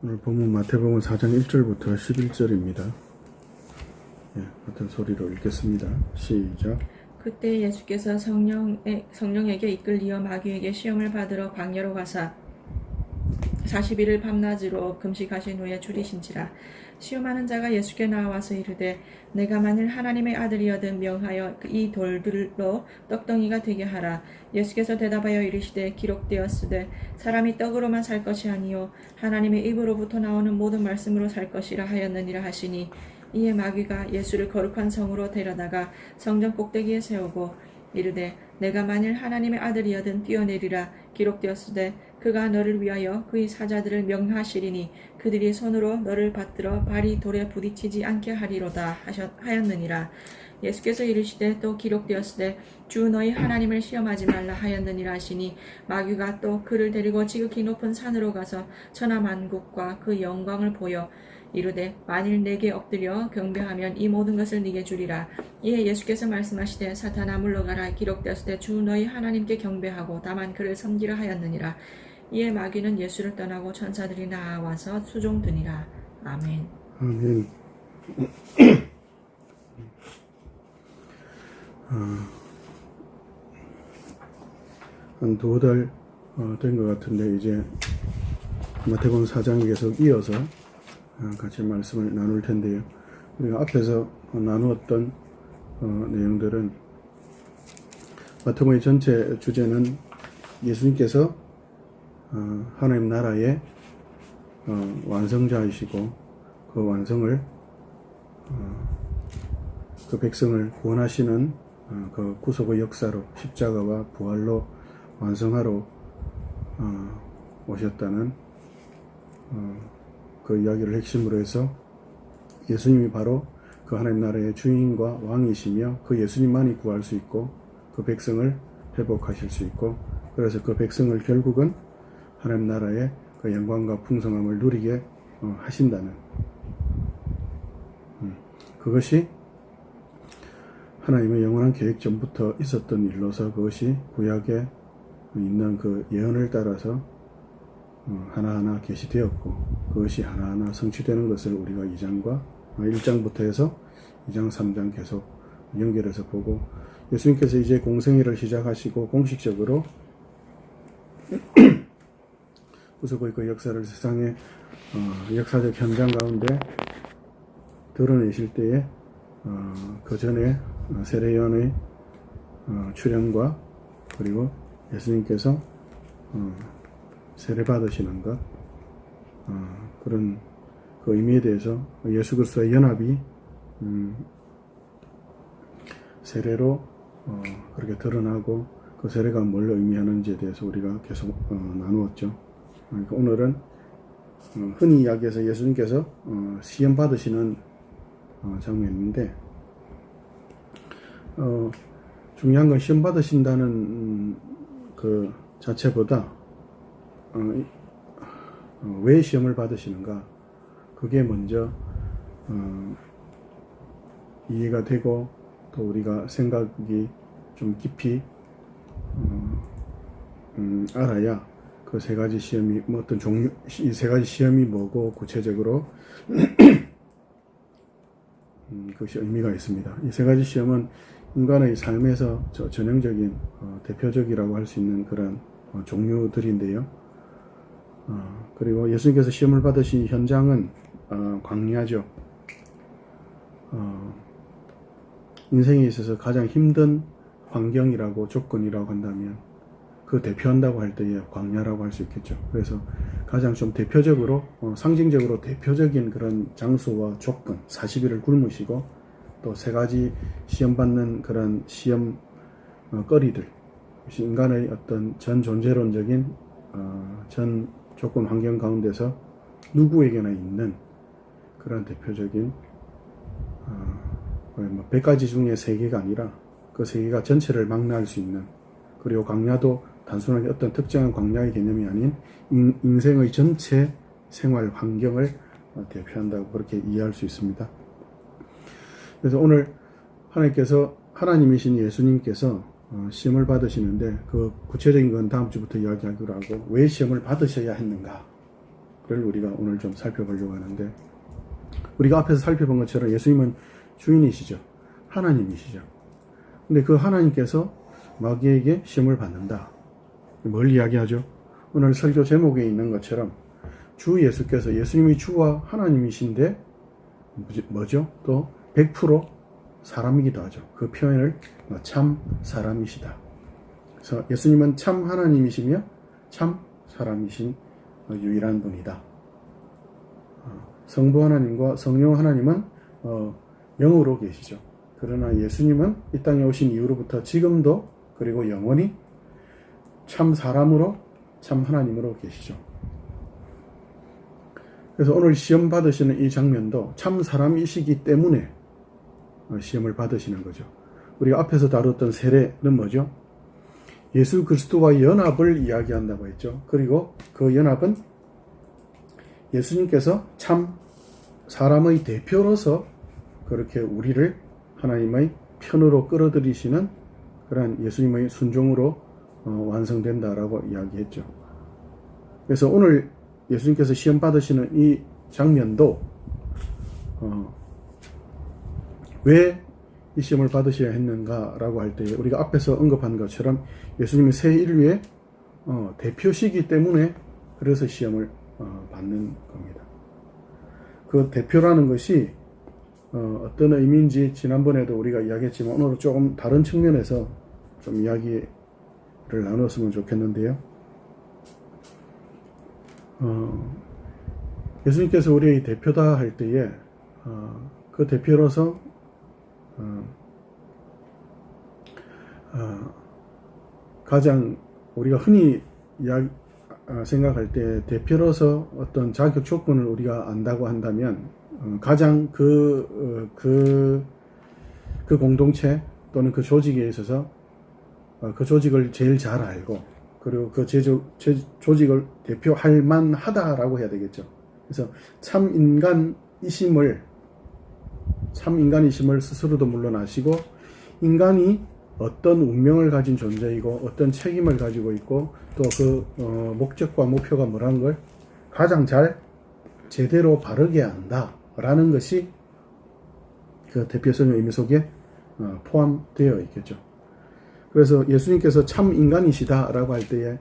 오늘 본문 마태복음 4장 1절부터 11절입니다. 같은 소리로 읽겠습니다. 시작. 그때 예수께서 성령에게 이끌리어 마귀에게 시험을 받으러 광야로 가사 40일을 밤낮으로 금식하신 후에 줄이신지라. 시험하는 자가 예수께 나와서 이르되 내가 만일 하나님의 아들이여든 명하여 이 돌들로 떡덩이가 되게 하라. 예수께서 대답하여 이르시되 기록되었으되 사람이 떡으로만 살 것이 아니요 하나님의 입으로부터 나오는 모든 말씀으로 살 것이라 하였느니라 하시니, 이에 마귀가 예수를 거룩한 성으로 데려다가 성전 꼭대기에 세우고 이르되 내가 만일 하나님의 아들이여든 뛰어내리라. 기록되었으되 그가 너를 위하여 그의 사자들을 명하시리니 그들이 손으로 너를 받들어 발이 돌에 부딪히지 않게 하리로다 하였느니라. 예수께서 이르시되 또 기록되었으되 주 너희 하나님을 시험하지 말라 하였느니라 하시니, 마귀가 또 그를 데리고 지극히 높은 산으로 가서 천하만국과 그 영광을 보여 이르되 만일 내게 엎드려 경배하면 이 모든 것을 네게 주리라. 이에 예수께서 말씀하시되 사탄아 물러가라. 기록되었으되 주 너희 하나님께 경배하고 다만 그를 섬기라 하였느니라. 이에 마귀는 예수를 떠나고 천사들이 나와서 수종드니라. 아멘. 아멘. 한 2달 된 것 같은데 이제 마태복음 4장에 계속 이어서 같이 말씀을 나눌 텐데요. 우리가 앞에서 나누었던 내용들은 마태복음의 전체 주제는 예수님께서 하나님 나라의 완성자이시고 그 완성을 그 백성을 구원하시는 그 구속의 역사로 십자가와 부활로 완성하러 오셨다는 그 이야기를 핵심으로 해서 예수님이 바로 그 하나님 나라의 주인과 왕이시며 그 예수님만이 구할 수 있고 그 백성을 회복하실 수 있고, 그래서 그 백성을 결국은 하나님 나라의 그 영광과 풍성함을 누리게 하신다는 그것이 하나님의 영원한 계획 전부터 있었던 일로서 그것이 구약에 있는 그 예언을 따라서 하나하나 계시되었고 그것이 하나하나 성취되는 것을 우리가 2장과 1장부터 해서 2장 3장 계속 연결해서 보고, 예수님께서 이제 공생애를 시작하시고 공식적으로 구속의 그 역사를 세상의 역사적 현장 가운데 드러내실 때에 그 전에 세례요한의 출현과 그리고 예수님께서 세례 받으시는 것, 그런 그 의미에 대해서 예수 그리스도의 연합이 세례로 그렇게 드러나고 그 세례가 뭘 의미하는지에 대해서 우리가 계속 나누었죠. 그러니까 오늘은 흔히 이야기해서 예수님께서 시험 받으시는 장면인데, 중요한 건 시험 받으신다는 그 자체보다 왜 시험을 받으시는가, 그게 먼저 이해가 되고 또 우리가 생각이 좀 깊이 알아야 그 세 가지 시험이 어떤 종류, 이 세 가지 시험이 뭐고 구체적으로 그것이 의미가 있습니다. 이 세 가지 시험은 인간의 삶에서 전형적인 대표적이라고 할 수 있는 그런 종류들인데요. 그리고 예수님께서 시험을 받으신 현장은 광야죠. 인생에 있어서 가장 힘든 환경이라고, 조건이라고 한다면 그 대표한다고 할 때에 광야라고 할 수 있겠죠. 그래서 가장 좀 대표적으로 상징적으로 대표적인 그런 장소와 조건, 40일을 굶으시고 또 세 가지 시험 받는 그런 시험 거리들, 인간의 어떤 전 존재론적인 전 조건 환경 가운데서 누구에게나 있는 그런 대표적인 100가지 중에 3개가 아니라 그 3개가 전체를 망라할 수 있는, 그리고 광야도 단순하게 어떤 특정한 광야의 개념이 아닌 인생의 전체 생활 환경을 대표한다고 그렇게 이해할 수 있습니다. 그래서 오늘 하나님이신 예수님께서 시험을 받으시는데, 그 구체적인 건 다음 주부터 이야기하기로 하고, 왜 시험을 받으셔야 했는가, 우리가 오늘 좀 살펴보려고 하는데, 우리가 앞에서 살펴본 것처럼 예수님은 주인이시죠. 하나님이시죠. 근데 그 하나님께서 마귀에게 시험을 받는다. 뭘 이야기하죠? 오늘 설교 제목에 있는 것처럼 주 예수께서, 예수님이 주와 하나님이신데 뭐죠? 또 100% 사람이기도 하죠. 그 표현을 참 사람이시다. 그래서 예수님은 참 하나님이시며 참 사람이신 유일한 분이다. 성부 하나님과 성령 하나님은 영으로 계시죠. 그러나 예수님은 이 땅에 오신 이후로부터 지금도 그리고 영원히 참 사람으로 참 하나님으로 계시죠. 그래서 오늘 시험 받으시는 이 장면도 참 사람이시기 때문에 시험을 받으시는 거죠. 우리가 앞에서 다뤘던 세례는 뭐죠? 예수 그리스도와 연합을 이야기한다고 했죠. 그리고 그 연합은 예수님께서 참 사람의 대표로서 그렇게 우리를 하나님의 편으로 끌어들이시는 그러한 예수님의 순종으로 완성된다라고 이야기했죠. 그래서 오늘 예수님께서 시험 받으시는 이 장면도 왜 이 시험을 받으셔야 했는가라고 할 때 우리가 앞에서 언급한 것처럼 예수님의 새 인류의 대표시기 때문에 그래서 시험을 받는 겁니다. 그 대표라는 것이 어떤 의미인지 지난번에도 우리가 이야기했지만 오늘은 조금 다른 측면에서 좀 이야기를 나눴으면 좋겠는데요. 예수님께서 우리의 대표다 할 때에 그 대표로서 가장 우리가 흔히 생각할 때 대표로서 어떤 자격 조건을 우리가 안다고 한다면 가장 그 공동체 또는 그 조직에 있어서 그 조직을 제일 잘 알고 그리고 그 조직을 대표할 만하다라고 해야 되겠죠. 그래서 참 인간이심을 스스로도 물론 아시고 인간이 어떤 운명을 가진 존재이고 어떤 책임을 가지고 있고 또 그 목적과 목표가 뭐라는 걸 가장 잘 제대로 바르게 안다라는 것이 그 대표성의 의미 속에 포함되어 있겠죠. 그래서 예수님께서 참 인간이시다라고 할 때에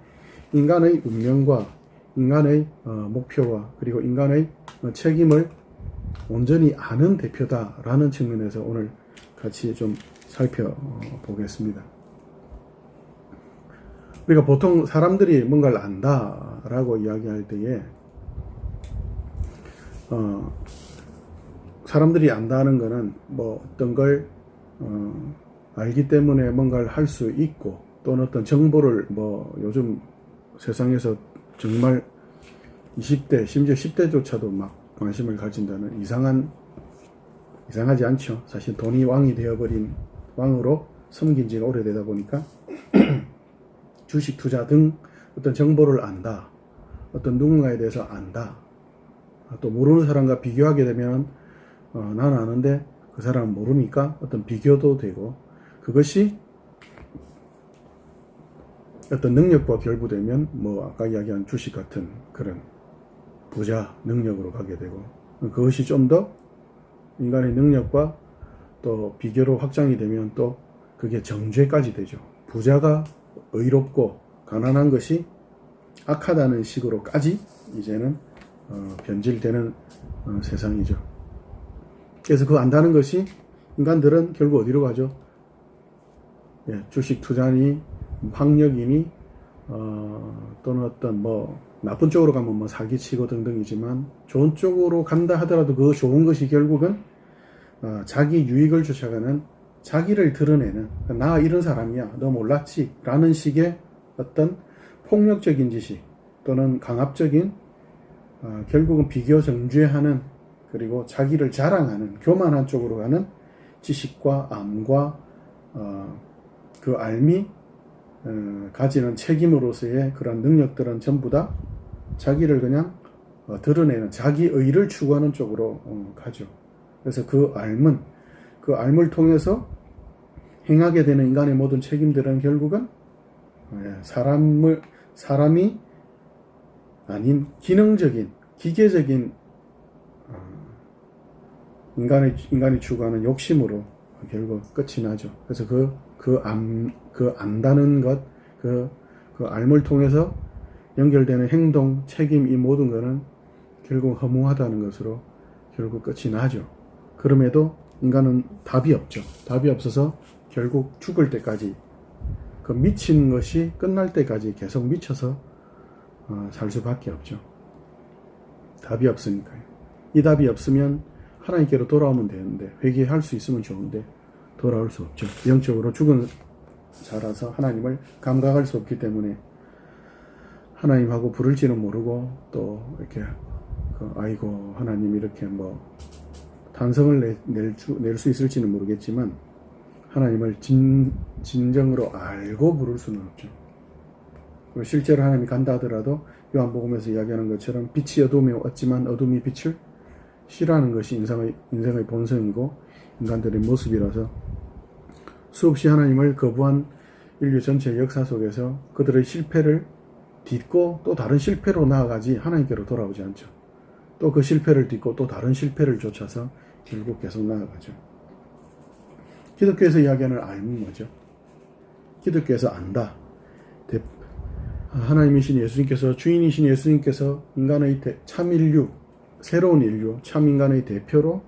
인간의 운명과 인간의 목표와 그리고 인간의 책임을 온전히 아는 대표다라는 측면에서 오늘 같이 좀 살펴보겠습니다. 우리가 보통 사람들이 뭔가를 안다라고 이야기할 때에 사람들이 안다는 것은 뭐 어떤 걸 알기 때문에 뭔가를 할 수 있고 또는 어떤 정보를 뭐 요즘 세상에서 정말 20대 심지어 10대조차도 막 관심을 가진다는 이상하지 않죠. 사실 돈이 왕이 되어버린 왕으로 섬긴 지가 오래되다 보니까 주식 투자 등 어떤 정보를 안다. 어떤 누군가에 대해서 안다. 또 모르는 사람과 비교하게 되면 나는 아는데 그 사람은 모르니까 어떤 비교도 되고 그것이 어떤 능력과 결부되면 뭐 아까 이야기한 주식 같은 그런 부자 능력으로 가게 되고 그것이 좀 더 인간의 능력과 또 비교로 확장이 되면 또 그게 정죄까지 되죠. 부자가 의롭고 가난한 것이 악하다는 식으로까지 이제는 변질되는 세상이죠. 그래서 그 안다는 것이 인간들은 결국 어디로 가죠? 주식 투자니 학력이니 또는 어떤 뭐 나쁜 쪽으로 가면 뭐 사기치고 등등이지만 좋은 쪽으로 간다 하더라도 그 좋은 것이 결국은 자기 유익을 쫓아가는 자기를 드러내는 나 이런 사람이야 너 몰랐지 라는 식의 어떤 폭력적인 지식 또는 강압적인 결국은 비교 정죄하는 그리고 자기를 자랑하는 교만한 쪽으로 가는 지식과 암과 그 알미 가지는 책임으로서의 그런 능력들은 전부 다 자기를 그냥 드러내는 자기 의를 추구하는 쪽으로 가죠. 그래서 그 알물 통해서 행하게 되는 인간의 모든 책임들은 결국은 사람이 아닌 기능적인 기계적인 인간이 추구하는 욕심으로 결국 끝이 나죠. 그래서 그 안다는 것, 그 알을 통해서 연결되는 행동, 책임, 이 모든 것은 결국 허무하다는 것으로 결국 끝이 나죠. 그럼에도 인간은 답이 없죠. 답이 없어서 결국 죽을 때까지 그 미친 것이 끝날 때까지 계속 미쳐서 살 수밖에 없죠. 답이 없으니까요. 이 답이 없으면 하나님께로 돌아오면 되는데, 회개할 수 있으면 좋은데 돌아올 수 없죠. 영적으로 죽은 자라서 하나님을 감각할 수 없기 때문에 하나님하고 부를지는 모르고, 또 이렇게 아이고 하나님 이렇게 뭐 탄성을 낼 수 있을지는 모르겠지만 하나님을 진정으로 알고 부를 수는 없죠. 그리고 실제로 하나님이 간다 하더라도 요한복음에서 이야기하는 것처럼 빛이 어둠에 왔지만 어둠이 빛을 싫어하는 것이 인생의 본성이고 인간들의 모습이라서, 수없이 하나님을 거부한 인류 전체의 역사 속에서 그들의 실패를 딛고 또 다른 실패로 나아가지 하나님께로 돌아오지 않죠. 또 그 실패를 딛고 또 다른 실패를 쫓아서 결국 계속 나아가죠. 기독교에서 이야기하는 알은 뭐죠? 기독교에서 안다. 하나님이신 예수님께서, 주인이신 예수님께서 인간의 참 인류, 새로운 인류, 참 인간의 대표로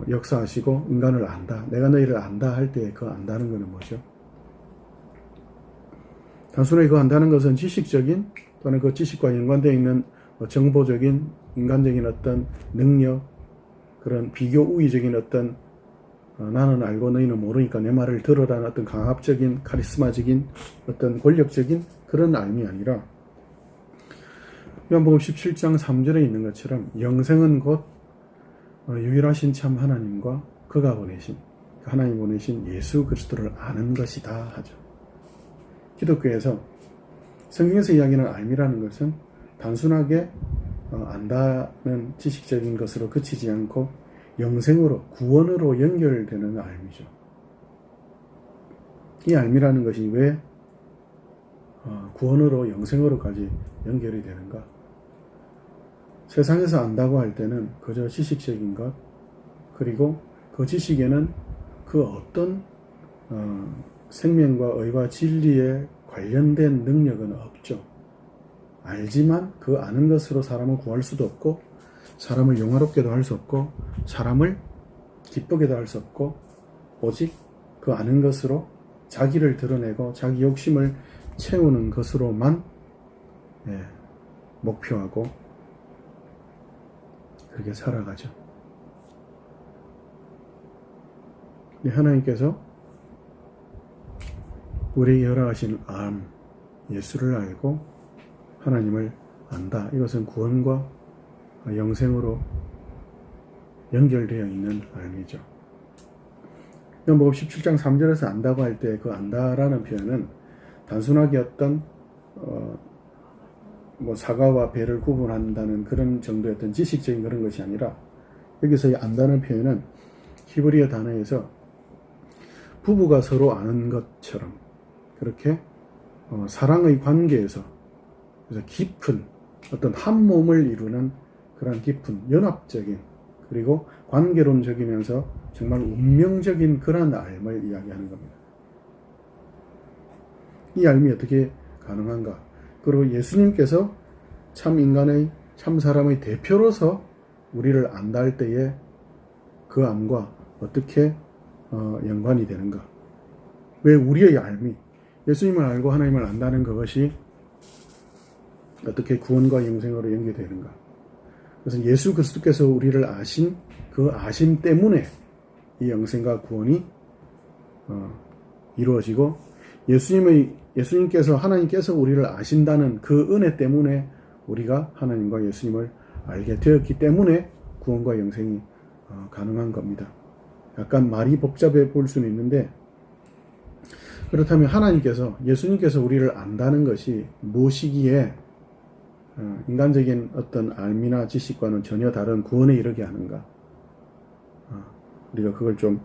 역사하시고 인간을 안다. 내가 너희를 안다 할 때 그 안다는 것은 뭐죠? 단순하게 그 안다는 것은 지식적인, 또는 그 지식과 연관되어 있는 정보적인, 인간적인 어떤 능력, 그런 비교 우위적인 어떤 나는 알고 너희는 모르니까 내 말을 들으라는 어떤 강압적인, 카리스마적인, 어떤 권력적인 그런 알미 아니라, 요한복음 17장 3절에 있는 것처럼 영생은 곧 유일하신 참 하나님과 그가 보내신, 하나님 보내신 예수 그리스도를 아는 것이다 하죠. 기독교에서, 성경에서 이야기하는 알미라는 것은 단순하게 안다는 지식적인 것으로 그치지 않고 영생으로, 구원으로 연결되는 알미죠. 이 알미라는 것이 왜 구원으로, 영생으로까지 연결이 되는가? 세상에서 안다고 할 때는 그저 지식적인 것, 그리고 그 지식에는 그 어떤 생명과 의와 진리에 관련된 능력은 없죠. 알지만 그 아는 것으로 사람을 구할 수도 없고, 사람을 영화롭게도 할 수 없고, 사람을 기쁘게도 할 수 없고, 오직 그 아는 것으로 자기를 드러내고 자기 욕심을 채우는 것으로만 목표하고 그렇게 살아가죠. 하나님께서 우리에게 허락하신 예수를 알고 하나님을 안다. 이것은 구원과 영생으로 연결되어 있는 알미죠. 요한복음 17장 3절에서 안다고 할 때 그 안다라는 표현은 단순하게 어떤 사과와 배를 구분한다는 그런 정도의 어떤 지식적인 그런 것이 아니라, 여기서 이 안다는 표현은 히브리어 단어에서 부부가 서로 아는 것처럼, 그렇게 사랑의 관계에서, 그래서 깊은 어떤 한 몸을 이루는 그런 깊은 연합적인, 그리고 관계론적이면서 정말 운명적인 그런 알을 이야기하는 겁니다. 이 알미 어떻게 가능한가? 그리고 예수님께서 참 인간의, 참 사람의 대표로서 우리를 안다 할 때에 그 암과 어떻게 연관이 되는가? 왜 우리의 알미, 예수님을 알고 하나님을 안다는 그것이 어떻게 구원과 영생으로 연결되는가? 그래서 예수 그리스도께서 우리를 아신 그 아심 때문에 이 영생과 구원이 이루어지고, 예수님께서, 하나님께서 우리를 아신다는 그 은혜 때문에 우리가 하나님과 예수님을 알게 되었기 때문에 구원과 영생이 가능한 겁니다. 약간 말이 복잡해 보일 수는 있는데, 그렇다면 하나님께서, 예수님께서 우리를 안다는 것이 무엇이기에 인간적인 어떤 알미나 지식과는 전혀 다른 구원에 이르게 하는가? 우리가 그걸 좀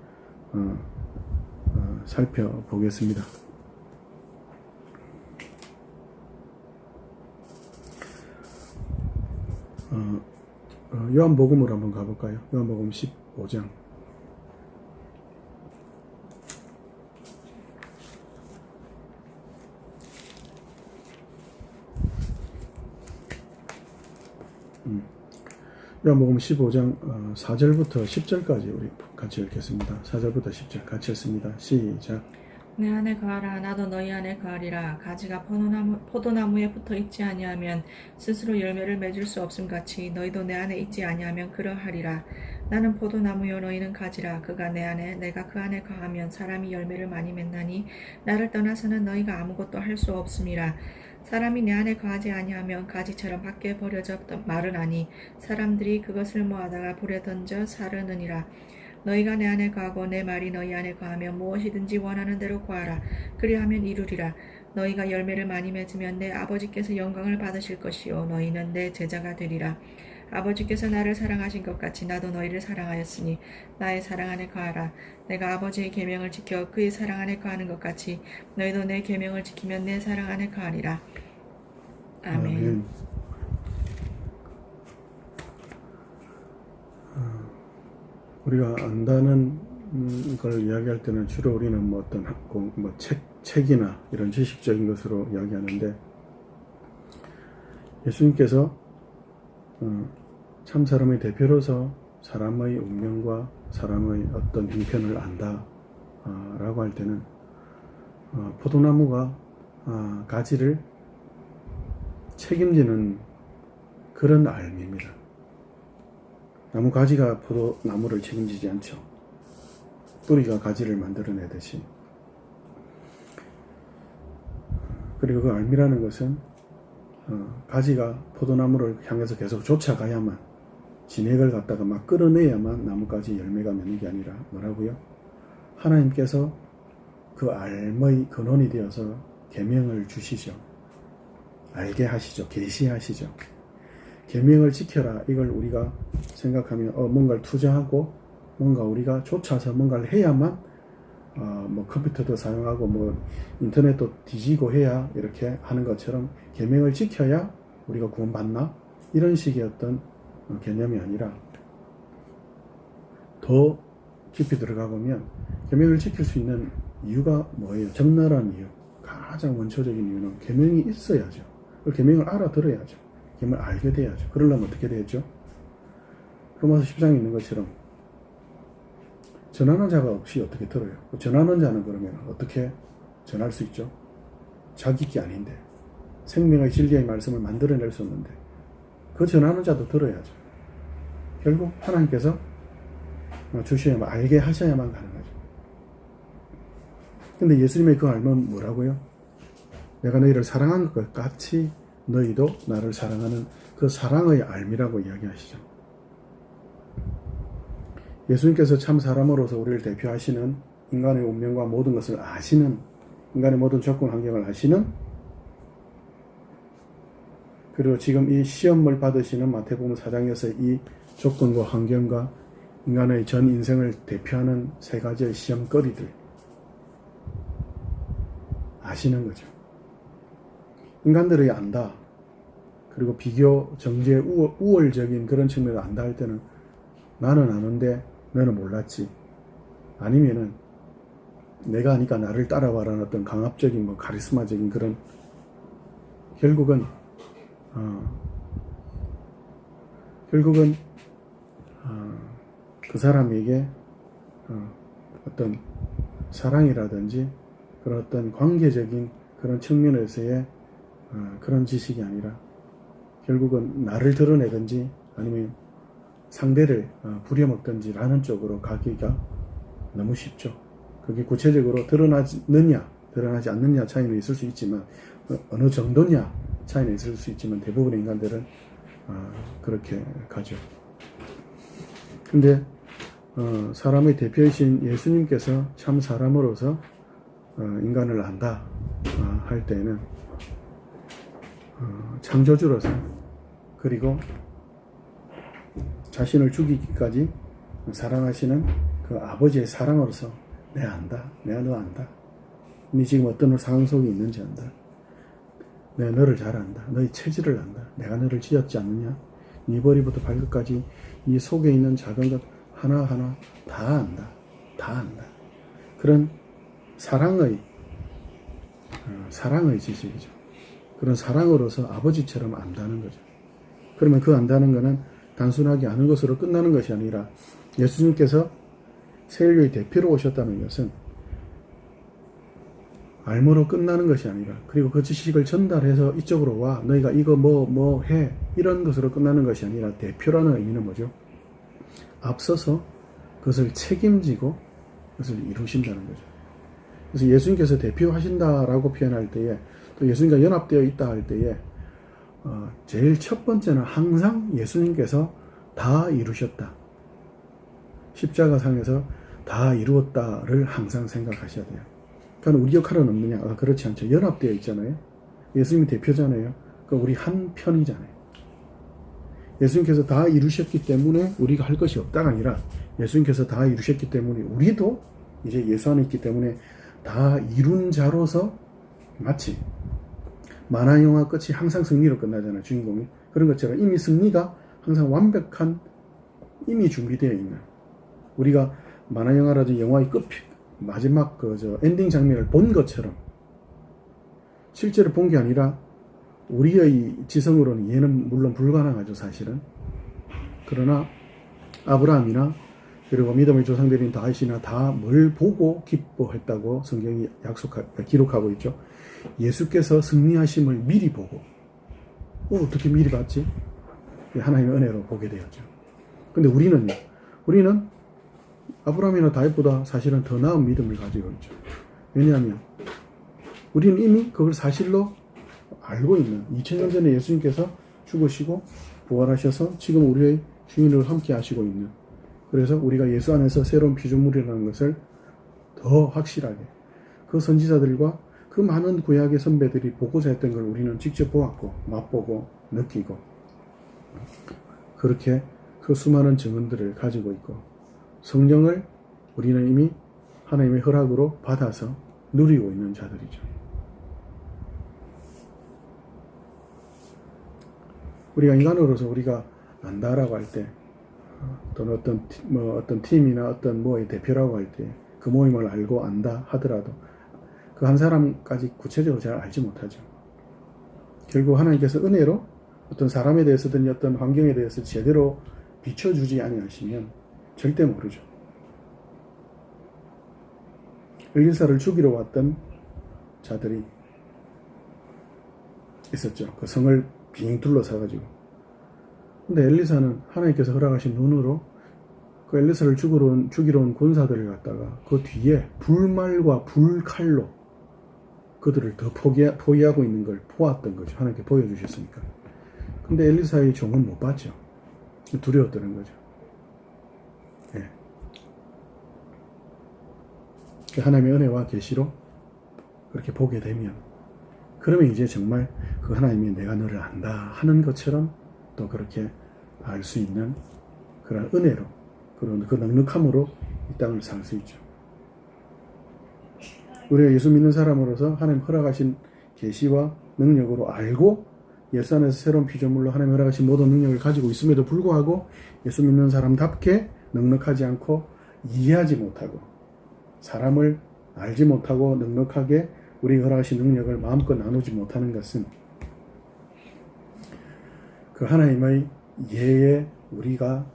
살펴보겠습니다. 요한복음으로 한번 가볼까요? 요한복음 15장. 요한복음 15장 4절부터 10절까지 우리 같이 읽겠습니다. 4절부터 10절 같이 읽습니다. 시작. 내 안에 거하라. 나도 너희 안에 거하리라. 가지가 포도나무에 붙어 있지 아니하면 스스로 열매를 맺을 수 없음 같이 너희도 내 안에 있지 아니하면 그러하리라. 나는 포도나무요 너희는 가지라. 그가 내 안에 내가 그 안에 거하면 사람이 열매를 많이 맺나니 나를 떠나서는 너희가 아무것도 할 수 없음이라. 사람이 내 안에 거하지 아니하면 가지처럼 밖에 버려져 마르나니 사람들이 그것을 모아다가 불에 던져 사르느니라. 너희가 내 안에 거하고 내 말이 너희 안에 거하면 무엇이든지 원하는 대로 구하라. 그리하면 이루리라. 너희가 열매를 많이 맺으면 내 아버지께서 영광을 받으실 것이요 너희는 내 제자가 되리라. 아버지께서 나를 사랑하신 것 같이 나도 너희를 사랑하였으니 나의 사랑 안에 거하라. 내가 아버지의 계명을 지켜 그의 사랑 안에 거하는 것 같이 너희도 내 계명을 지키면 내 사랑 안에 거하리라. 아멘. 우리가 안다는 걸 이야기할 때는 주로 우리는 뭐 어떤 책이나 이런 지식적인 것으로 이야기하는데, 예수님께서 참 사람의 대표로서 사람의 운명과 사람의 어떤 형편을 안다 라고 할 때는 포도나무가 가지를 책임지는 그런 알미입니다. 나무 가지가 포도나무를 책임지지 않죠. 뿌리가 가지를 만들어내듯이. 그리고 그 알미라는 것은 가지가 포도나무를 향해서 계속 쫓아가야만, 진액을 갖다가 막 끌어내야만 나무까지 열매가 맺는 게 아니라 뭐라고요? 하나님께서 그 알의 근원이 되어서 계명을 주시죠. 알게 하시죠. 계시하시죠. 계명을 지켜라. 이걸 우리가 생각하면 뭔가를 투자하고 뭔가 우리가 쫓아서 뭔가를 해야만 뭐 컴퓨터도 사용하고 뭐 인터넷도 뒤지고 해야 이렇게 하는 것처럼 계명을 지켜야 우리가 구원받나? 이런 식의 어떤 개념이 아니라 더 깊이 들어가 보면 계명을 지킬 수 있는 이유가 뭐예요? 적나라한 이유. 가장 원초적인 이유는 계명이 있어야죠. 그 계명을 알아들어야죠. 계명을 알게 돼야죠. 그러려면 어떻게 되죠? 로마서 10장에 있는 것처럼 전하는 자가 없이 어떻게 들어요? 전하는 자는 그러면 어떻게 전할 수 있죠? 자기 게 아닌데, 생명의 진리의 말씀을 만들어낼 수 없는데 그 전하는 자도 들어야죠. 결국 하나님께서 주셔야만, 알게 하셔야만 가능하죠. 근데 예수님의 그 알면 뭐라고요? 내가 너희를 사랑한 것 같이 너희도 나를 사랑하는 그 사랑의 알미라고 이야기하시죠. 예수님께서 참 사람으로서 우리를 대표하시는, 인간의 운명과 모든 것을 아시는, 인간의 모든 조건 환경을 아시는, 그리고 지금 이 시험을 받으시는 마태복음 4장에서 이 조건과 환경과 인간의 전 인생을 대표하는 세 가지의 시험거리들 아시는 거죠. 인간들이 안다. 그리고 비교, 정죄, 우월적인 그런 측면을 안다 할 때는 나는 아는데 너는 몰랐지. 아니면은 내가 아니까 나를 따라와라는 어떤 강압적인 뭐 카리스마적인 그런, 결국은 그 사람에게 어떤 사랑이라든지 그런 어떤 관계적인 그런 측면에서의 그런 지식이 아니라 결국은 나를 드러내든지 아니면 상대를 부려먹든지 라는 쪽으로 가기가 너무 쉽죠. 그게 구체적으로 드러나느냐 드러나지 않느냐 차이는 있을 수 있지만, 어느 정도냐 차이는 있을 수 있지만 대부분의 인간들은 그렇게 가죠. 근데 사람의 대표이신 예수님께서 참 사람으로서 인간을 안다 할 때는 창조주로서, 그리고 자신을 죽이기까지 사랑하시는 그 아버지의 사랑으로서 내 안다. 내가 너 안다. 네 지금 어떤 상황 속에 있는지 안다. 내가 너를 잘 안다. 너의 체질을 안다. 내가 너를 지었지 않느냐? 네 머리부터 발끝까지 네 속에 있는 작은 것 하나하나 다 안다. 다 안다. 그런 사랑의 지식이죠. 그런 사랑으로서 아버지처럼 안다는 거죠. 그러면 그 안다는 것은 단순하게 아는 것으로 끝나는 것이 아니라 예수님께서 새 인류의 대표로 오셨다는 것은 알므로 끝나는 것이 아니라, 그리고 그 지식을 전달해서 이쪽으로 와 너희가 이거 뭐 해 이런 것으로 끝나는 것이 아니라, 대표라는 의미는 뭐죠? 앞서서 그것을 책임지고 그것을 이루신다는 거죠. 그래서 예수님께서 대표하신다라고 표현할 때에, 또 예수님과 연합되어 있다 할 때에 제일 첫 번째는 항상 예수님께서 다 이루셨다, 십자가상에서 다 이루었다를 항상 생각하셔야 돼요. 그러니까 우리 역할은 없느냐? 그렇지 않죠. 연합되어 있잖아요. 예수님이 대표잖아요. 그러니까 우리 한 편이잖아요. 예수님께서 다 이루셨기 때문에 우리가 할 것이 없다가 아니라, 예수님께서 다 이루셨기 때문에 우리도 이제 예수 안에 있기 때문에 다 이룬 자로서, 마치 만화 영화 끝이 항상 승리로 끝나잖아요. 주인공이. 그런 것처럼 이미 승리가 항상 완벽한, 이미 준비되어 있는, 우리가 만화 영화라든지 영화의 끝 마지막 엔딩 장면을 본 것처럼, 실제로 본 게 아니라 우리의 지성으로는 얘는 물론 불가능하죠, 사실은. 그러나 아브라함이나 그리고 믿음의 조상들인 다윗이나 다 뭘 보고 기뻐했다고 성경이 기록하고 있죠. 예수께서 승리하심을 미리 보고, 어떻게 미리 봤지? 하나님의 은혜로 보게 되었죠. 근데 우리는 아브라함이나 다윗보다 사실은 더 나은 믿음을 가지고 있죠. 왜냐하면 우리는 이미 그걸 사실로 알고 있는, 2000년 전에 예수님께서 죽으시고 부활하셔서 지금 우리의 주인을 함께 하시고 있는, 그래서 우리가 예수 안에서 새로운 피조물이라는 것을 더 확실하게, 그 선지자들과 그 많은 구약의 선배들이 보고자 했던 걸 우리는 직접 보았고 맛보고 느끼고, 그렇게 그 수많은 증언들을 가지고 있고, 성령을 우리는 이미 하나님의 허락으로 받아서 누리고 있는 자들이죠. 우리가 인간으로서 우리가 안다라고 할 때, 또는 어떤 팀이나 어떤 뭐의 대표라고 할 때, 그 모임을 알고 안다 하더라도 그 한 사람까지 구체적으로 잘 알지 못하죠. 결국 하나님께서 은혜로 어떤 사람에 대해서든 어떤 환경에 대해서 제대로 비춰주지 아니하시면 절대 모르죠. 엘리사를 죽이러 왔던 자들이 있었죠. 그 성을 빙 둘러싸가지고. 근데 엘리사는 하나님께서 허락하신 눈으로 그 엘리사를 죽이러 온 군사들을 갖다가 그 뒤에 불말과 불칼로 그들을 더 포위하고 있는 걸 보았던 거죠. 하나님께 보여주셨으니까. 근데 엘리사의 종은 못 봤죠. 두려웠다는 거죠. 예. 하나님의 은혜와 계시로 그렇게 보게 되면, 그러면 이제 정말 그 하나님이 내가 너를 안다 하는 것처럼 또 그렇게 알 수 있는 그런 은혜로, 그런 그 넉넉함으로 이 땅을 살 수 있죠. 우리가 예수 믿는 사람으로서 하나님 허락하신 계시와 능력으로 알고 예수 안에서 새로운 피조물로 하나님 허락하신 모든 능력을 가지고 있음에도 불구하고 예수 믿는 사람답게 넉넉하지 않고 이해하지 못하고 사람을 알지 못하고 넉넉하게 우리가 허락하신 능력을 마음껏 나누지 못하는 것은 그 하나님의 예에 우리가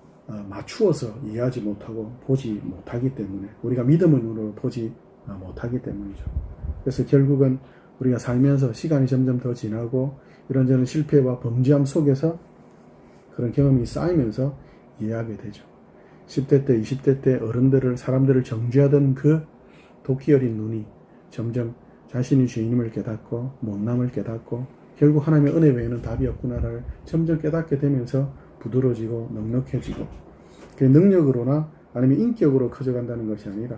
맞추어서 이해하지 못하고 보지 못하기 때문에, 우리가 믿음의 눈으로 보지 못하기 때문이죠. 그래서 결국은 우리가 살면서 시간이 점점 더 지나고 이런저런 실패와 범죄함 속에서 그런 경험이 쌓이면서 이해하게 되죠. 10대 때, 20대 때 사람들을 정죄하던 그 도끼 어린 눈이 점점 자신이 죄인임을 깨닫고 못남을 깨닫고 결국 하나님의 은혜 외에는 답이 없구나를 점점 깨닫게 되면서 부드러워지고 넉넉해지고, 그 능력으로나 아니면 인격으로 커져간다는 것이 아니라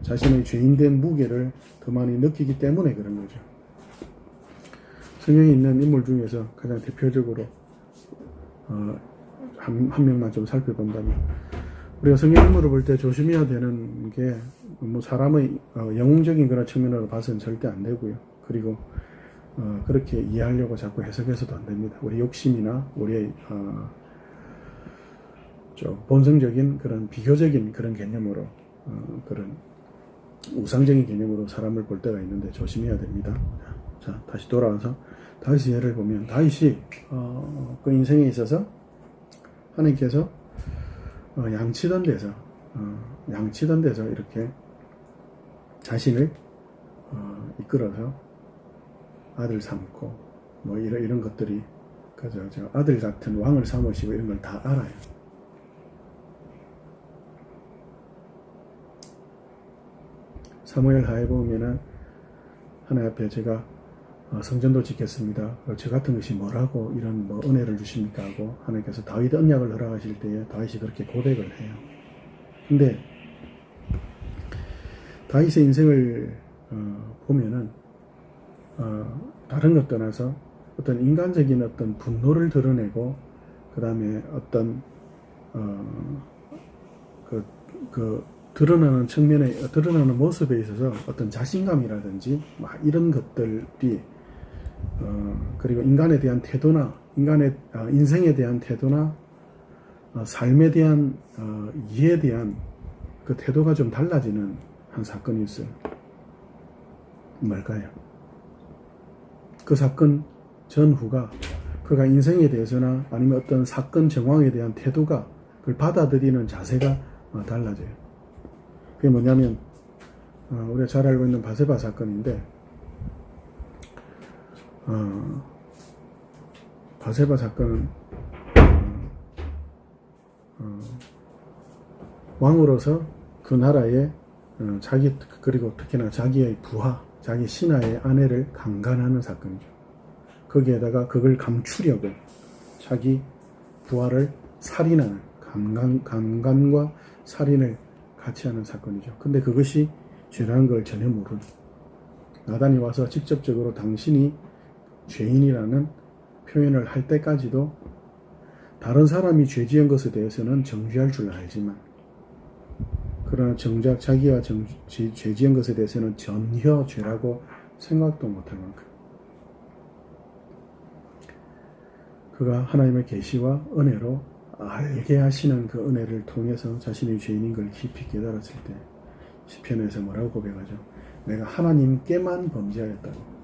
자신의 죄인된 무게를 더 많이 느끼기 때문에 그런 거죠. 성경에 있는 인물 중에서 가장 대표적으로 한 명만 좀 살펴본다면, 우리가 성경 인물을 볼 때 조심해야 되는 게 사람의 영웅적인 그런 측면으로 봐서는 절대 안 되고요. 그리고 그렇게 이해하려고 자꾸 해석해서도 안 됩니다. 우리 욕심이나 우리의 좀 본성적인 그런 비교적인 그런 개념으로 그런 우상적인 개념으로 사람을 볼 때가 있는데 조심해야 됩니다. 자, 다시 돌아와서 다윗의 예를 보면 다윗이 그 인생에 있어서 하나님께서 양치던 데서 이렇게 자신을 이끌어서 아들 삼고 뭐 이런 것들이 그저 아들 같은 왕을 삼으시고 이런 걸 다 알아요. 사무엘 하에 보면은 하나님 앞에 제가 성전도 짓겠습니다. 저 같은 것이 뭐라고 이런 뭐 은혜를 주십니까 하고 하나님께서 다윗 언약을 허락하실 때에 다윗이 그렇게 고백을 해요. 근데 다윗의 인생을 보면은 다른 것 떠나서 어떤 인간적인 어떤 분노를 드러내고 그 다음에 어떤 드러나는 모습에 있어서 어떤 자신감이라든지 막 이런 것들이 그리고 인간에 대한 태도나 인생에 대한 태도나 삶에 대한 이해에 대한 그 태도가 좀 달라지는 한 사건이 있어요. 뭘까요? 그 사건 전후가 그가 인생에 대해서나 아니면 어떤 사건 정황에 대한 태도가 그걸 받아들이는 자세가 달라져요. 그게 뭐냐면 우리가 잘 알고 있는 바세바 사건인데 바세바 사건은 왕으로서 그 나라의 그리고 특히나 자기의 부하, 자기 신하의 아내를 강간하는 사건이죠. 거기에다가 그걸 감추려고 자기 부하를 살인하는 강간과 살인을 같이 하는 사건이죠. 근데 그것이 죄라는 걸 전혀 모르는 나단이 와서 직접적으로 당신이 죄인이라는 표현을 할 때까지도 다른 사람이 죄 지은 것에 대해서는 정죄할 줄 알지만 그러나 정작 자기가 죄 지은 것에 대해서는 전혀 죄라고 생각도 못할 만큼 그가 하나님의 계시와 은혜로 알게 하시는 그 은혜를 통해서 자신의 죄인인 걸 깊이 깨달았을 때 시편에서 뭐라고 고백하죠? 내가 하나님께만 범죄하였다고.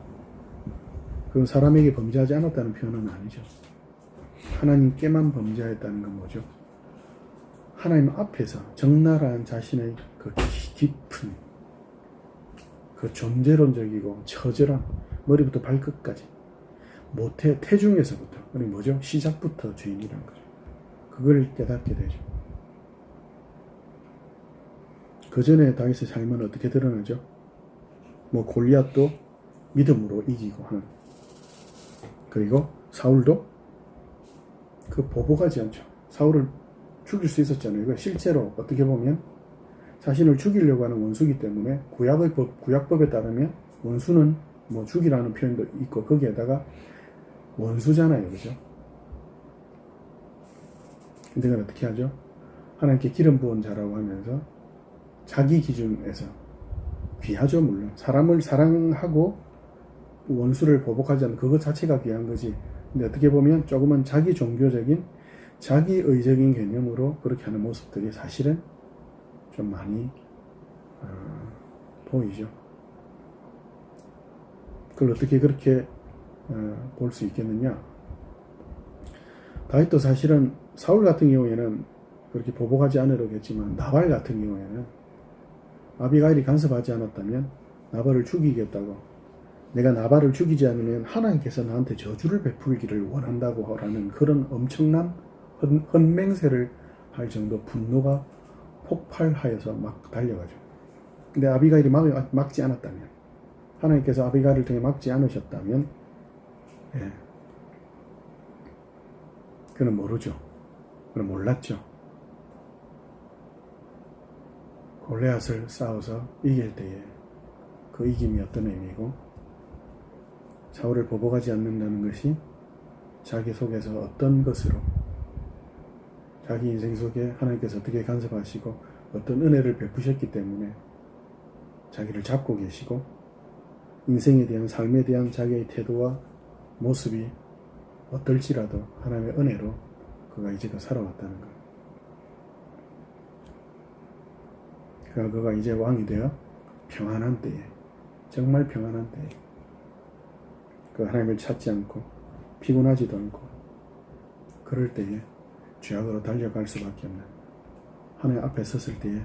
그건 사람에게 범죄하지 않았다는 표현은 아니죠. 하나님께만 범죄하였다는 건 뭐죠? 하나님 앞에서 적나라한 자신의 그 깊은 그 존재론적이고 처절한 머리부터 발끝까지 태중에서부터 그게 뭐죠? 시작부터 죄인이라는 거죠. 그걸 깨닫게 되죠. 그 전에 다윗의 삶은 어떻게 드러나죠? 뭐 골리앗도 믿음으로 이기고 하는 그리고 사울도 그 보복하지 않죠. 사울을 죽일 수 있었잖아요. 이거 실제로 어떻게 보면 자신을 죽이려고 하는 원수기 때문에 구약법에 따르면 원수는 뭐 죽이라는 표현도 있고 거기에다가 원수잖아요. 그죠? 근데 그걸 어떻게 하죠? 하나님께 기름 부은 자라고 하면서 자기 기준에서 귀하죠. 물론 사람을 사랑하고 원수를 보복하지 않는 그것 자체가 귀한 거지. 근데 어떻게 보면 조금은 자기 종교적인 자기의적인 개념으로 그렇게 하는 모습들이 사실은 좀 많이 보이죠. 그걸 어떻게 그렇게 볼 수 있겠느냐? 다윗도 사실은 사울 같은 경우에는 그렇게 보복하지 않으려겠지만 나발 같은 경우에는 아비가일이 간섭하지 않았다면 나발을 죽이겠다고 내가 나발을 죽이지 않으면 하나님께서 나한테 저주를 베풀기를 원한다고 라는 그런 엄청난 헌맹세를 할 정도 분노가 폭발하여서 막 달려가죠. 근데 아비가일이 막지 않았다면 하나님께서 아비가일을 통해 막지 않으셨다면 그는 모르죠. 그는 몰랐죠. 골리앗을 싸워서 이길 때에 그 이김이 어떤 의미고 사울을 보복하지 않는다는 것이 자기 속에서 어떤 것으로 자기 인생 속에 하나님께서 어떻게 간섭하시고 어떤 은혜를 베푸셨기 때문에 자기를 잡고 계시고 인생에 대한 삶에 대한 자기의 태도와 모습이 어떨지라도 하나님의 은혜로 그가 이제도 살아왔다는 것. 그가 이제 왕이 되어 평안한 때에, 정말 평안한 때에 그 하나님을 찾지 않고 피곤하지도 않고 그럴 때에 죄악으로 달려갈 수밖에 없는, 하나님 앞에 섰을 때에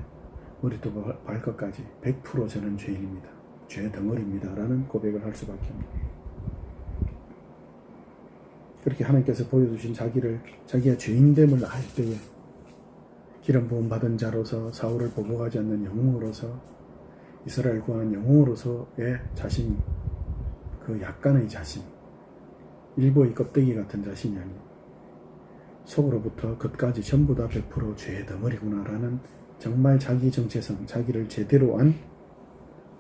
머리부터 발끝까지 100% 저는 죄인입니다, 죄 덩어리입니다 라는 고백을 할 수밖에 없는, 그렇게 하나님께서 보여주신 자기의 죄인됨을 알 때에 기름 부음 받은 자로서, 사울을 보복하지 않는 영웅으로서, 이스라엘 구하는 영웅으로서의 자신, 그 약간의 자신, 일부의 껍데기 같은 자신이 아닌 속으로부터 끝까지 전부 다 100% 죄의 덩어리구나 라는 정말 자기 정체성, 자기를 제대로 안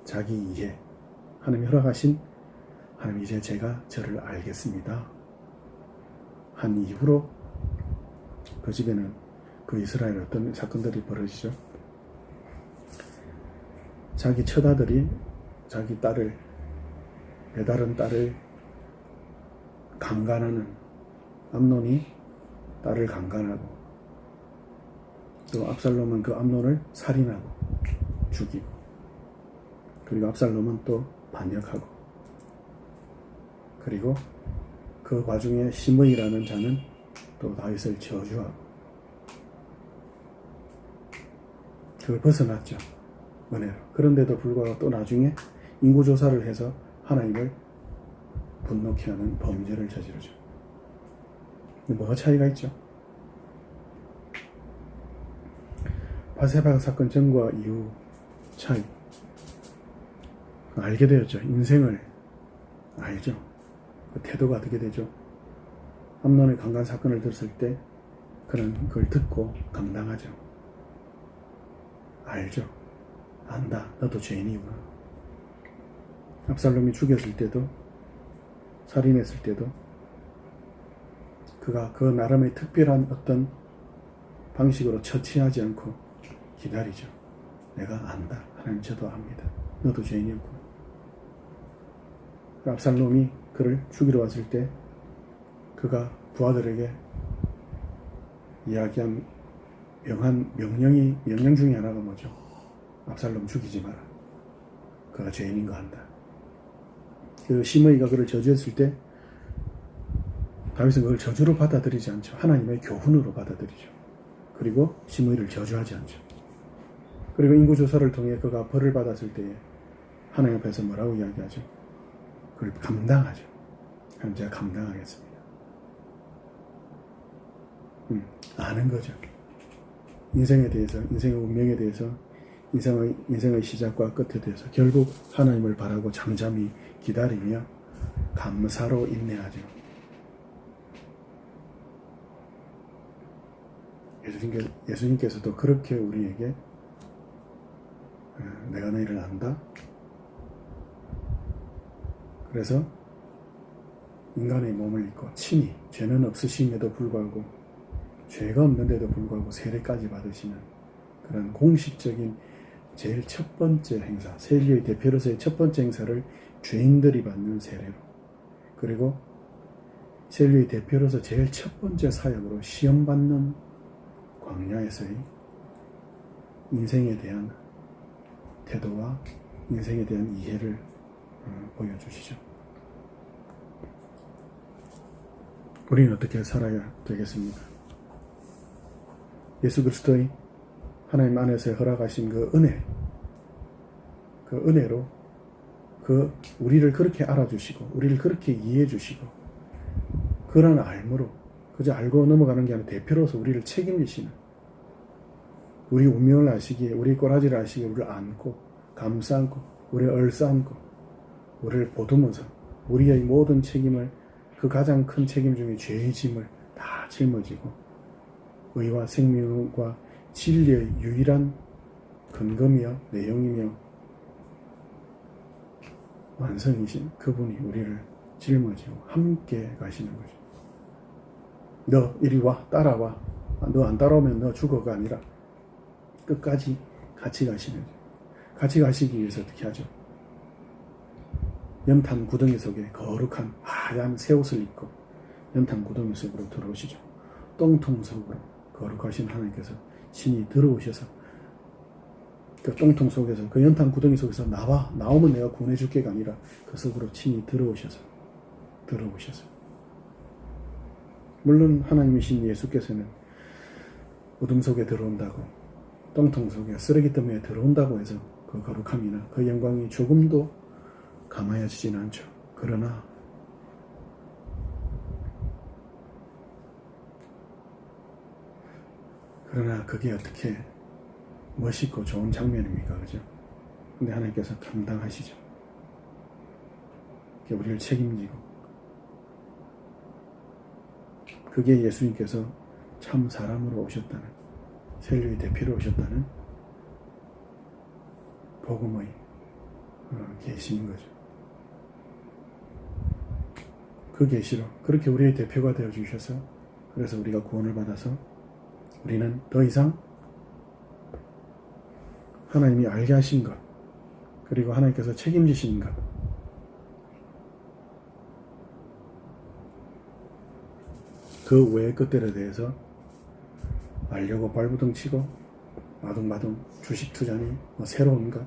자기 이해, 하나님이 허락하신, 하나님 이제 제가 저를 알겠습니다 한 이후로 그 집에는, 그 이스라엘에 어떤 사건들이 벌어지죠. 자기 처아들이 자기 딸을, 배다른 딸을 강간하는, 암논이 딸을 강간하고, 또 압살롬은 그 암논을 살인하고 죽이고, 그리고 압살롬은 또 반역하고, 그리고 그 과중에 시므이라는 자는 또 다윗을 저주하고, 그걸 벗어났죠, 은혜로. 그런데도 불구하고 또 나중에 인구조사를 해서 하나님을 분노케 하는 범죄를 저지르죠. 근데 뭐가 차이가 있죠? 바세바 사건 전과 이후 차이, 알게 되었죠. 인생을 알죠. 그 태도가 어떻게 되죠? 암논의 강간 사건을 들었을 때 그는 그걸 듣고 감당하죠. 알죠. 안다. 너도 죄인이구나. 압살롬이 죽였을 때도, 살인했을 때도 그가 그 나름의 특별한 어떤 방식으로 처치하지 않고 기다리죠. 내가 안다. 하나님 저도 압니다. 너도 죄인이었구나. 압살롬이 그를 죽이러 왔을 때 그가 부하들에게 이야기한 명령 중에 하나가 뭐죠? 압살롬 죽이지 마라. 그가 죄인인 거 안다. 그리고 시므이가 그를 저주했을 때 다윗은 그걸 저주로 받아들이지 않죠. 하나님의 교훈으로 받아들이죠. 그리고 시므이를 저주하지 않죠. 그리고 인구조사를 통해 그가 벌을 받았을 때에 하나님 앞에서 뭐라고 이야기하죠? 그걸 감당하죠. 하나님 제가 감당하겠습니다. 아는 거죠. 인생에 대해서, 인생의 운명에 대해서, 인생의 시작과 끝에 대해서 결국 하나님을 바라고 잠잠히 기다리며 감사로 인내하죠. 예수님께서도 그렇게 우리에게 내가 너희를 안다. 그래서 인간의 몸을 입고 친히 죄는 없으심에도 불구하고, 죄가 없는데도 불구하고 세례까지 받으시는 그런 공식적인 제일 첫 번째 행사, 세례의 대표로서의 첫 번째 행사를 죄인들이 받는 세례로, 그리고 세례의 대표로서 제일 첫 번째 사역으로 시험받는 광야에서의 인생에 대한 태도와 인생에 대한 이해를 보여주시죠. 우리는 어떻게 살아야 되겠습니까? 예수 그리스도의 하나님 안에서 허락하신 그 은혜, 그 은혜로 우리를 그렇게 알아주시고 우리를 그렇게 이해해 주시고 그런 알므로 그저 알고 넘어가는 게 아니라 대표로서 우리를 책임지시는, 우리 운명을 아시기에, 우리 꼬라지를 아시기에 우리를 안고 감싸안고 우리를 얼싸안고 우리를 보듬어서 우리의 모든 책임을, 그 가장 큰 책임 중에 죄의 짐을 다 짊어지고 의와 생명과 진리의 유일한 근거며 내용이며 완성이신 그분이 우리를 짊어지고 함께 가시는 거죠. 너 이리 와, 따라와. 너 안 따라오면 너 죽어가 아니라 끝까지 같이 가시는 거죠. 같이 가시기 위해서 어떻게 하죠? 연탄 구덩이 속에 거룩한 하얀 새 옷을 입고 연탄 구덩이 속으로 들어오시죠. 똥통 속으로 거룩하신 하나님께서 신이 들어오셔서 그 똥통 속에서 그 연탄 구덩이 속에서 나오면 내가 구원해 줄게가 아니라 그 속으로 친히 들어오셔서 물론 하나님이신 예수께서는 어둠 속에 들어온다고 똥통 속에 쓰레기 더미에 들어온다고 해서 그 거룩함이나 그 영광이 조금도 감하여지지는 않죠. 그러나 그게 어떻게 멋있고 좋은 장면입니까? 그죠? 근데 하나님께서 감당하시죠. 우리를 책임지고 그게 예수님께서 참 사람으로 오셨다는 세류의 대표로 오셨다는 복음의 계시인 거죠. 그 계시로 그렇게 우리의 대표가 되어 주셔서 그래서 우리가 구원을 받아서 우리는 더 이상 하나님이 알게 하신 것 그리고 하나님께서 책임지신 것 그 외의 것들에 대해서 알려고 발부둥 치고 마둥마둥 주식 투자니 새로운 것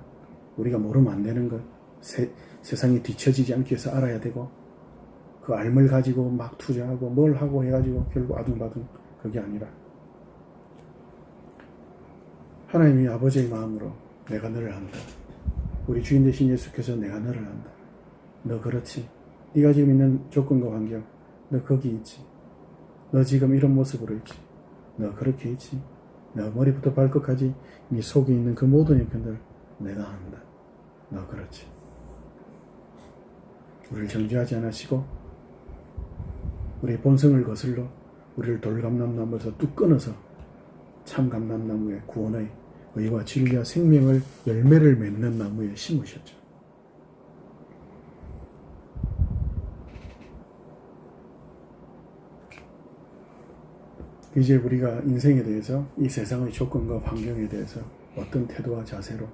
우리가 모르면 안 되는 것 세상에 뒤처지지 않기 위해서 알아야 되고 그 알물 가지고 막 투자하고 뭘 하고 해가지고 결국 아둥바둥 그게 아니라 하나님이 아버지의 마음으로 내가 너를 안다. 우리 주인 되신 예수께서 내가 너를 안다. 너 그렇지. 네가 지금 있는 조건과 환경 너 거기 있지. 너 지금 이런 모습으로 있지. 너 그렇게 있지. 너 머리부터 발끝까지 네 속에 있는 그 모든 형편들 내가 안다. 너 그렇지. 우리를 정죄하지 않으시고 우리의 본성을 거슬러 우리를 돌감람나무에서 뚝 끊어서 참감람나무의 구원의 의와 진리와 생명을 열매를 맺는 나무에 심으셨죠. 이제 우리가 인생에 대해서 이 세상의 조건과 환경에 대해서 어떤 태도와 자세로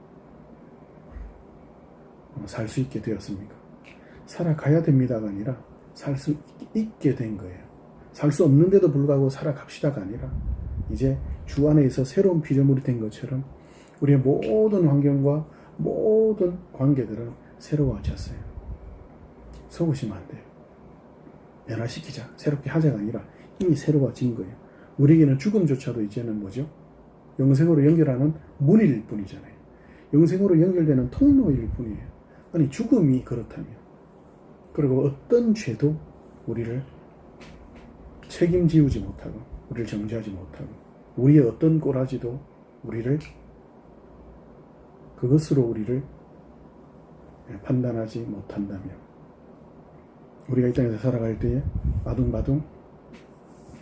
살 수 있게 되었습니까? 살아가야 됩니다가 아니라 살 수 있게 된 거예요. 살 수 없는데도 불구하고 살아갑시다가 아니라 이제 주 안에 있어 새로운 피조물이 된 것처럼 우리의 모든 환경과 모든 관계들은 새로워졌어요. 속으시면 안 돼요. 변화시키자, 새롭게 하자가 아니라 이미 새로워진 거예요. 우리에게는 죽음조차도 이제는 뭐죠? 영생으로 연결하는 문일 뿐이잖아요. 영생으로 연결되는 통로일 뿐이에요. 아니 죽음이 그렇다면 그리고 어떤 죄도 우리를 책임지우지 못하고 우리를 정죄하지 못하고 우리의 어떤 꼬라지도 우리를 그것으로 우리를 판단하지 못한다면 우리가 이 땅에서 살아갈 때에 아둥바둥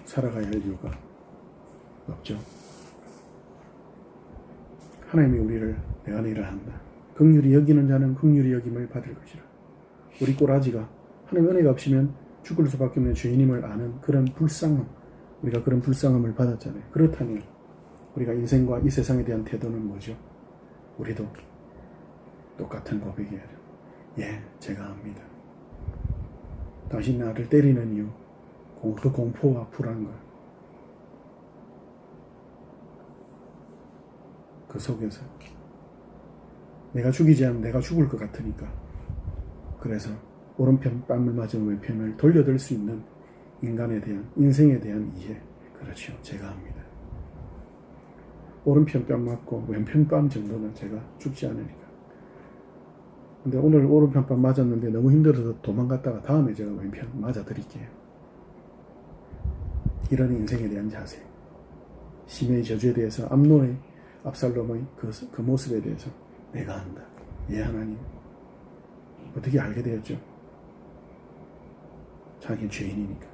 살아가야 할 이유가 없죠. 하나님이 우리를 내가 너희를 한다. 긍휼히 여기는 자는 긍휼히 여김을 받을 것이라. 우리 꼬라지가 하나님 은혜가 없이면 죽을 수밖에 없는 죄인임을 아는 그런 불쌍함 우리가 그런 불쌍함을 받았잖아요. 그렇다면 우리가 인생과 이 세상에 대한 태도는 뭐죠? 우리도 똑같은 고백이에요. 예, 제가 압니다. 당신 나를 때리는 이유 그 공포와 불안과 그 속에서 내가 죽이지 않으면 내가 죽을 것 같으니까 그래서 오른편 뺨을 맞은 왼편을 돌려들 수 있는 인간에 대한 인생에 대한 이해 그렇죠. 제가 합니다. 오른편 뺨 맞고 왼편 뺨 정도는 제가 죽지 않으니까. 근데 오늘 오른편 뺨 맞았는데 너무 힘들어서 도망갔다가 다음에 제가 왼편 맞아 드릴게요. 이런 인생에 대한 자세. 심의 저주에 대해서 암논의 압살롬의 그 모습에 대해서 내가 안다. 예 하나님. 어떻게 알게 되었죠? 자기는 죄인이니까.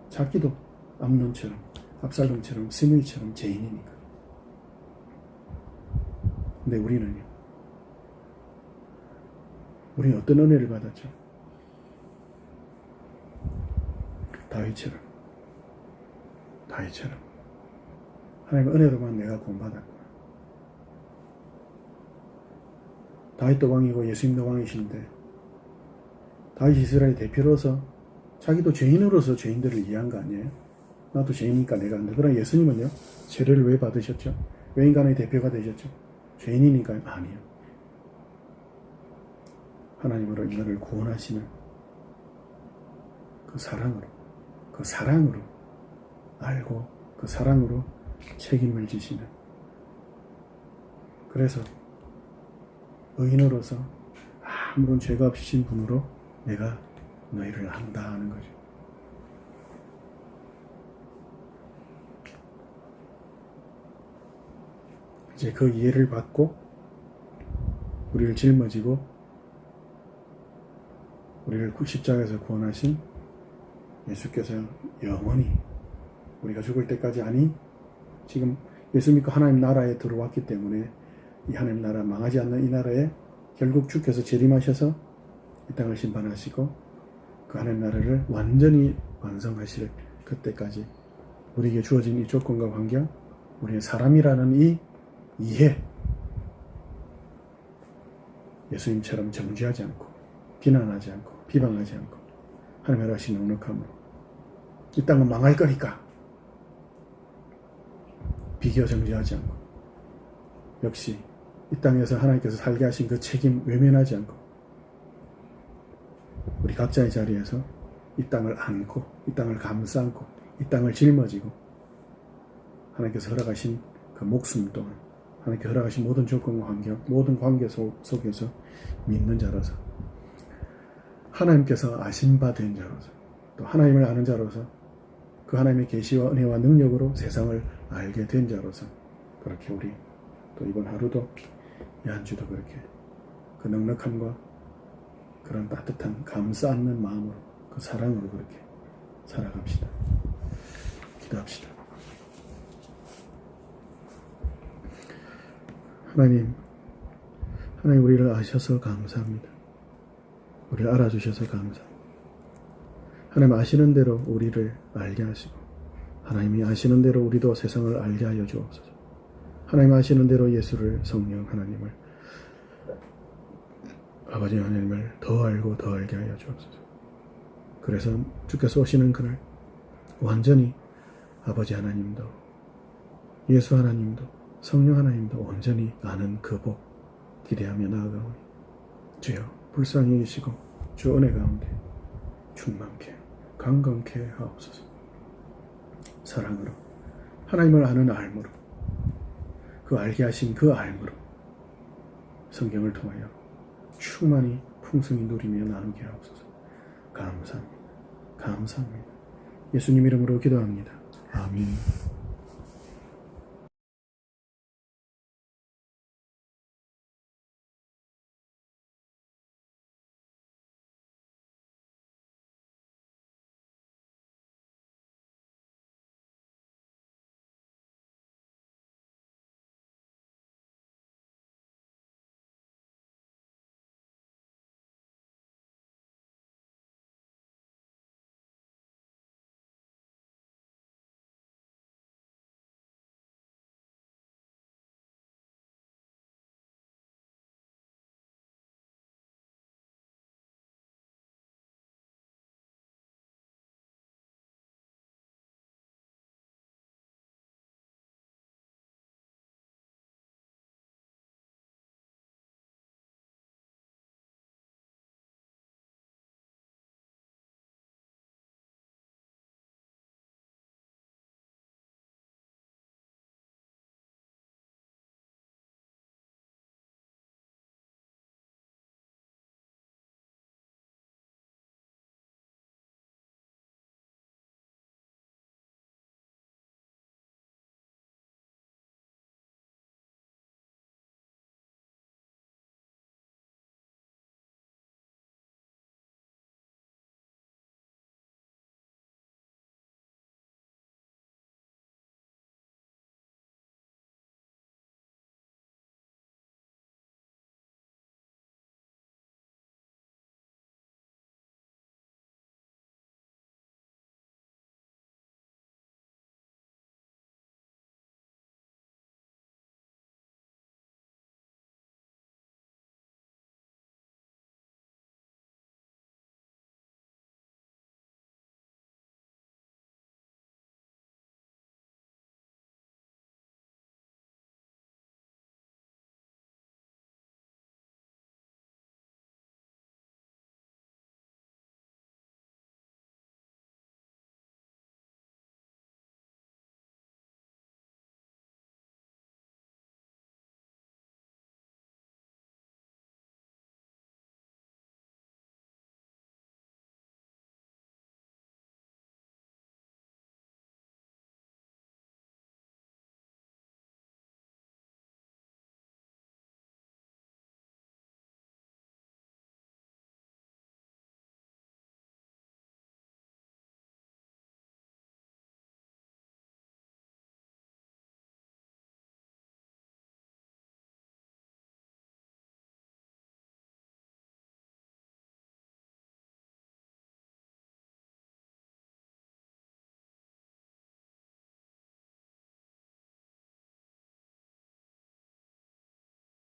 자기도 암논처럼 압살롬처럼 스므이처럼 죄인이니까. 근데 우리는요. 우리는 어떤 은혜를 받았죠? 다윗처럼 하나님의 은혜로만 내가 구원받았구나. 다윗도 왕이고 예수님도 왕이신데 다윗 이스라엘 대표로서 자기도 죄인으로서 죄인들을 이해한 거 아니에요? 나도 죄인이니까 내가 한다. 그러나 예수님은요, 죄를 왜 받으셨죠? 왜 인간의 대표가 되셨죠? 죄인이니까 아니에요. 하나님으로 인간을 구원하시는 그 사랑으로 알고 그 사랑으로 책임을 지시는, 그래서 의인으로서 아무런 죄가 없으신 분으로 내가 너희를 안다 하는 거죠. 이제 그 이해를 받고 우리를 짊어지고 우리를 십자가에서 구원하신 예수께서 영원히 우리가 죽을 때까지, 아니 지금 예수 믿고 하나님 나라에 들어왔기 때문에 이 하나님 나라, 망하지 않는 이 나라에 결국 주께서 재림하셔서 이 땅을 심판하시고 그 하나님 나라를 완전히 완성하실 그때까지 우리에게 주어진 이 조건과 환경, 우리의 사람이라는 이 이해, 예수님처럼 정죄하지 않고 비난하지 않고 비방하지 않고 하나님의 하신 넉넉함으로 이 땅은 망할 거니까 비교 정죄하지 않고, 역시 이 땅에서 하나님께서 살게 하신 그 책임 외면하지 않고 우리 각자의 자리에서 이 땅을 안고 이 땅을 감싸 안고 이 땅을 짊어지고 하나님께서 허락하신 그 목숨 또한 하나님께 허락하신 모든 조건과 환경, 모든 관계 속에서 믿는 자로서, 하나님께서 아신 바 된 자로서, 또 하나님을 아는 자로서, 그 하나님의 계시와 은혜와 능력으로 세상을 알게 된 자로서, 그렇게 우리 또 이번 하루도 이 한 주도 그렇게 그 넉넉함과 그런 따뜻한 감싸 안는 마음으로, 그 사랑으로 그렇게 살아갑시다. 기도합시다. 하나님 우리를 아셔서 감사합니다. 우리를 알아주셔서 감사합니다. 하나님 아시는 대로 우리를 알게 하시고, 하나님이 아시는 대로 우리도 세상을 알게 하여 주옵소서. 하나님 아시는 대로 예수를, 성령 하나님을, 아버지 하나님을 더 알고 더 알게 하여 주옵소서. 그래서 주께서 오시는 그날 완전히 아버지 하나님도 예수 하나님도 성령 하나님도 온전히 아는 그 복 기대하며 나아가오니, 주여 불쌍히 여기시고 주 은혜 가운데 충만케 강건케 하옵소서. 사랑으로, 하나님을 아는 알므로, 그 알게 하신 그 알므로 성경을 통하여 충만히 풍성히 누리며 나누게 하옵소서. 감사합니다. 감사합니다. 예수님 이름으로 기도합니다. 아멘.